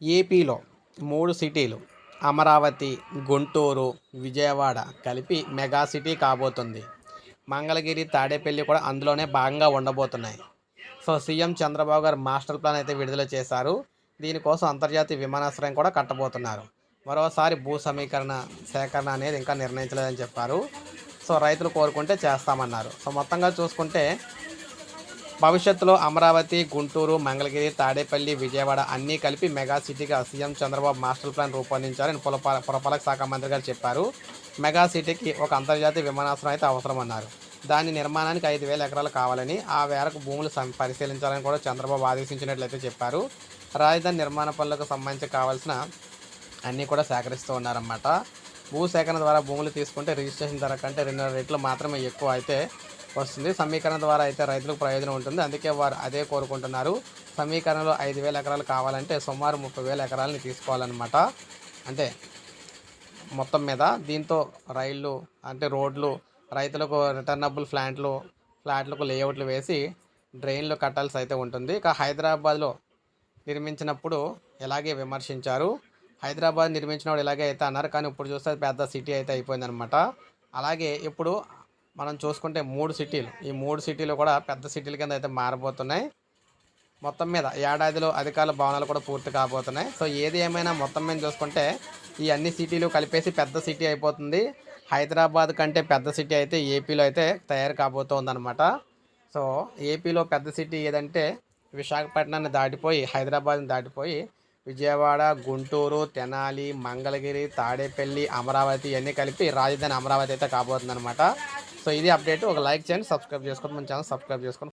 ఏపీలో 3 సిటీలు అమరావతి, గుంటూరు, విజయవాడ కలిపి మెగా సిటీ కాబోతుంది. మంగళగిరి, తాడేపల్లి కూడా అందులోనే భాగంగా ఉండబోతున్నాయి. సో సీఎం చంద్రబాబు గారు మాస్టర్ ప్లాన్ అయితే విడుదల చేశారు. దీనికోసం అంతర్జాతీయ విమానాశ్రయం కూడా కట్టబోతున్నారు. మరోసారి భూ సమీకరణ సేకరణ అనేది ఇంకా నిర్ణయించలేదని చెప్పారు. సో రైతులు కోరుకుంటే చేస్తామన్నారు. సో మొత్తంగా చూసుకుంటే భవిష్యత్తులో అమరావతి, గుంటూరు, మంగళగిరి, తాడేపల్లి, విజయవాడ అన్నీ కలిపి మెగా సిటీగా సీఎం చంద్రబాబు మాస్టర్ ప్లాన్ రూపొందించారని పురపాలక శాఖ మంత్రి గారు చెప్పారు. మెగా సిటీకి ఒక అంతర్జాతీయ విమానాశ్రయం అయితే అవసరమన్నారు. దాని నిర్మాణానికి 5,000 ఎకరాలు కావాలని, ఆ మేరకు భూములు పరిశీలించాలని కూడా చంద్రబాబు ఆదేశించినట్లయితే చెప్పారు. రాజధాని నిర్మాణ పనులకు సంబంధించి కావాల్సిన అన్నీ కూడా సేకరిస్తూ ఉన్నారన్నమాట. భూసేకరణ ద్వారా భూములు తీసుకుంటే రిజిస్ట్రేషన్ ధర కంటే 2 రెట్లు మాత్రమే ఎక్కువ అయితే వస్తుంది. సమీకరణ ద్వారా అయితే రైతులకు ప్రయోజనం ఉంటుంది. అందుకే వారు అదే కోరుకుంటున్నారు. సమీకరణలో 5,000 ఎకరాలు కావాలంటే సుమారు 30,000 ఎకరాలని తీసుకోవాలన్నమాట. అంటే మొత్తం మీద దీంతో రైళ్ళు అంటే రోడ్లు, రైతులకు రిటర్నబుల్ ఫ్లాట్లకు లేఅవుట్లు వేసి డ్రైన్లు కట్టాల్సి అయితే ఉంటుంది. ఇక హైదరాబాద్లో నిర్మించినప్పుడు ఇలాగే విమర్శించారు. హైదరాబాద్ నిర్మించినప్పుడు ఇలాగే అయితే అన్నారు. కానీ ఇప్పుడు చూస్తే పెద్ద సిటీ అయితే అయిపోయిందనమాట. అలాగే ఇప్పుడు మనం చూసుకుంటే 3 సిటీలు, ఈ 3 సిటీలు కూడా పెద్ద సిటీల కింద అయితే మారబోతున్నాయి. మొత్తం మీద ఏడాదిలో అధికారుల భవనాలు కూడా పూర్తి కాబోతున్నాయి. సో ఏది ఏమైనా మొత్తం మీద చూసుకుంటే ఈ అన్ని సిటీలు కలిపేసి పెద్ద సిటీ అయిపోతుంది. హైదరాబాద్ కంటే పెద్ద సిటీ అయితే ఏపీలో అయితే తయారు కాబోతోందనమాట. సో ఏపీలో పెద్ద సిటీ ఏదంటే విశాఖపట్నాన్ని దాటిపోయి, హైదరాబాద్ని దాటిపోయి విజయవాడ, గుంటూరు, తెనాలి, మంగళగిరి, తాడేపల్లి, అమరావతి ఇవన్నీ కలిపి రాజధాని అమరావతి అయితే కాబోతుందన్నమాట. సో ఇది అప్డేట్. ఒక లైక్ చేయండి, సబ్స్క్రైబ్ చేసుకోండి, మన ఛానల్ సబ్స్క్రైబ్ చేసుకోండి.